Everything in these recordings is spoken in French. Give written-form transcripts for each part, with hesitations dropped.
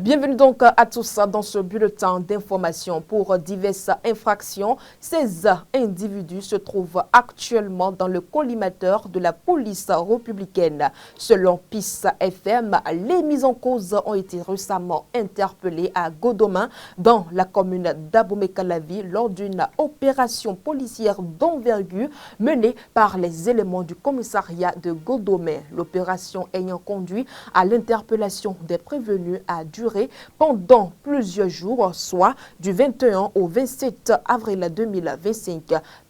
Bienvenue donc à tous dans ce bulletin d'information pour diverses infractions. 16 individus se trouvent actuellement dans le collimateur de la police républicaine. Selon PIS FM, les mises en cause ont été récemment interpellées à Godomain, dans la commune d'Abomey-Calavi, lors d'une opération policière d'envergure menée par les éléments du commissariat de Godomain. L'opération ayant conduit à l'interpellation des prévenus a duré pendant plusieurs jours, soit du 21 au 27 avril 2025.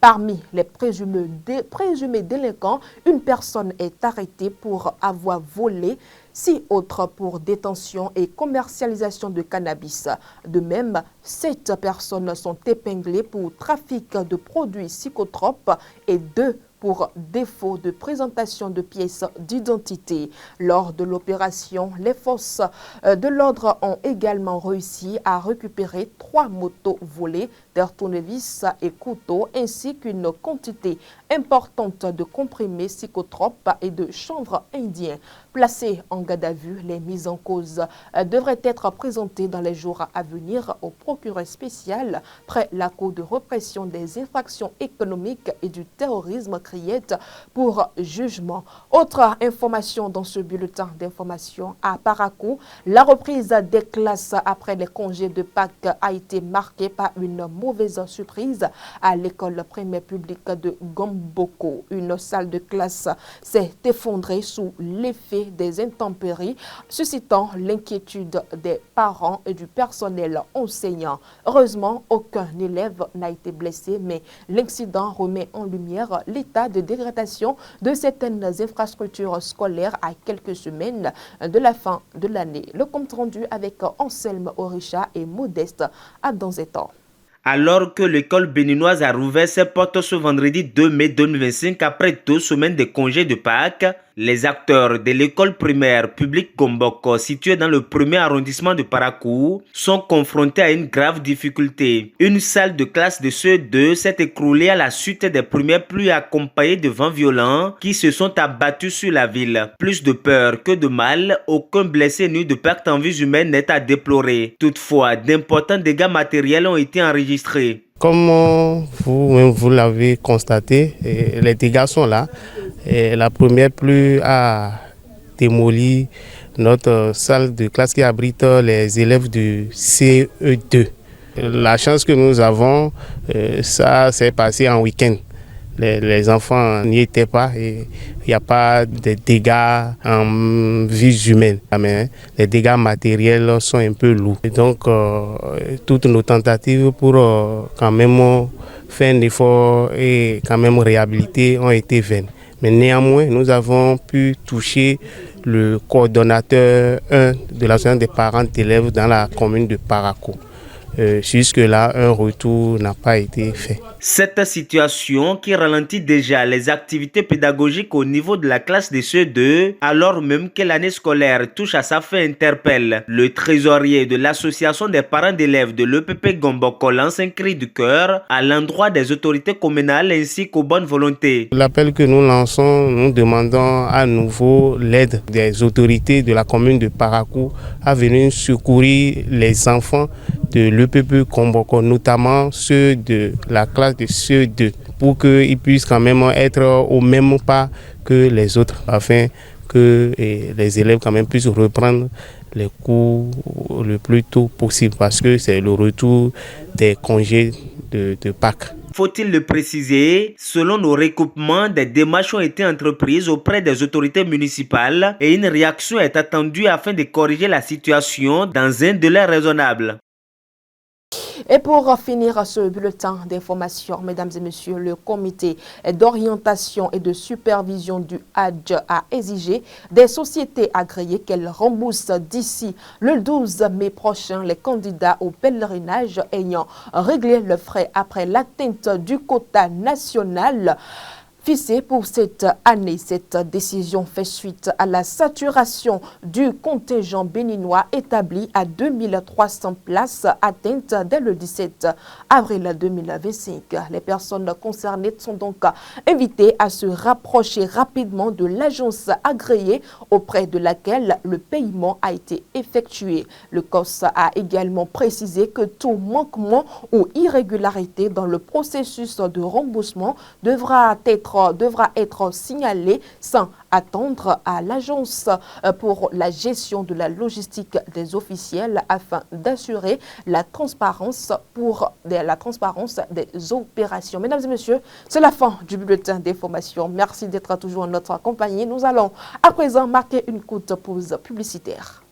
Parmi les présumés délinquants, une personne est arrêtée pour avoir volé, 6 autres pour détention et commercialisation de cannabis. De même, 7 personnes sont épinglées pour trafic de produits psychotropes et 2 pour défaut de présentation de pièces d'identité. Lors de l'opération, les forces de l'ordre ont également réussi à récupérer 3 motos volées, des tournevis et couteaux, ainsi qu'une quantité importante de comprimés psychotropes et de chanvre indien. Placés en garde à vue, les mises en cause devraient être présentées dans les jours à venir au procureur spécial près la Cour de répression des infractions économiques et du terrorisme Criette pour jugement. Autre information dans ce bulletin d'information à Parakou, la reprise des classes après les congés de Pâques a été marquée par une mauvaise surprise à l'école primaire publique de Gomboko. Une salle de classe s'est effondrée sous l'effet des intempéries, suscitant l'inquiétude des parents et du personnel enseignant. Heureusement, aucun élève n'a été blessé, mais l'incident remet en lumière l'état de dégradation de certaines infrastructures scolaires à quelques semaines de la fin de l'année. Le compte rendu avec Anselme Orisha et Modeste à Danzetan. Alors que l'école béninoise a rouvert ses portes ce vendredi 2 mai 2025 après 2 semaines de congés de Pâques, les acteurs de l'école primaire publique Gomboko, située dans le premier arrondissement de Parakou, sont confrontés à une grave difficulté. Une salle de classe de CE2 s'est écroulée à la suite des premières pluies accompagnées de vents violents qui se sont abattus sur la ville. Plus de peur que de mal, aucun blessé ni de perte en vies humaines n'est à déplorer. Toutefois, d'importants dégâts matériels ont été enregistrés. Comme vous l'avez constaté, les dégâts sont là. La première pluie a démoli notre salle de classe qui abrite les élèves du CE2. La chance que nous avons, ça s'est passé en week-end. Les enfants n'y étaient pas et il n'y a pas de dégâts en vies humaines. Mais les dégâts matériels sont un peu lourds. Et donc, toutes nos tentatives pour quand même faire un effort et quand même réhabiliter ont été vaines. Mais néanmoins, nous avons pu toucher le coordonnateur 1 de l'association des parents d'élèves dans la commune de Parakou. Jusque-là, un retour n'a pas été fait. Cette situation qui ralentit déjà les activités pédagogiques au niveau de la classe de CE2, alors même que l'année scolaire touche à sa fin, interpelle. Le trésorier de l'association des parents d'élèves de l'EPP Gomboko lance un cri du cœur à l'endroit des autorités communales ainsi qu'aux bonnes volontés. L'appel que nous lançons, nous demandons à nouveau l'aide des autorités de la commune de Parakou à venir secourir les enfants de l'EPP Gomboko, notamment ceux de la classe de CE2, pour qu'ils puissent quand même être au même pas que les autres, afin que les élèves quand même puissent reprendre les cours le plus tôt possible, parce que c'est le retour des congés de Pâques. Faut-il le préciser, selon nos recoupements, des démarches ont été entreprises auprès des autorités municipales et une réaction est attendue afin de corriger la situation dans un délai raisonnable. Et pour finir ce bulletin d'information, mesdames et messieurs, le comité d'orientation et de supervision du Hadj a exigé des sociétés agréées qu'elles remboursent d'ici le 12 mai prochain les candidats au pèlerinage ayant réglé le frais après l'atteinte du quota national. fixé pour cette année. Cette décision fait suite à la saturation du contingent béninois établi à 2300 places atteintes dès le 17 avril 2025. Les personnes concernées sont donc invitées à se rapprocher rapidement de l'agence agréée auprès de laquelle le paiement a été effectué. Le COS a également précisé que tout manquement ou irrégularité dans le processus de remboursement devra être signalé sans attendre à l'agence pour la gestion de la logistique des officiels afin d'assurer la transparence des opérations. Mesdames et messieurs, c'est la fin du bulletin d'information. Merci d'être toujours en notre compagnie. Nous allons à présent marquer une courte pause publicitaire.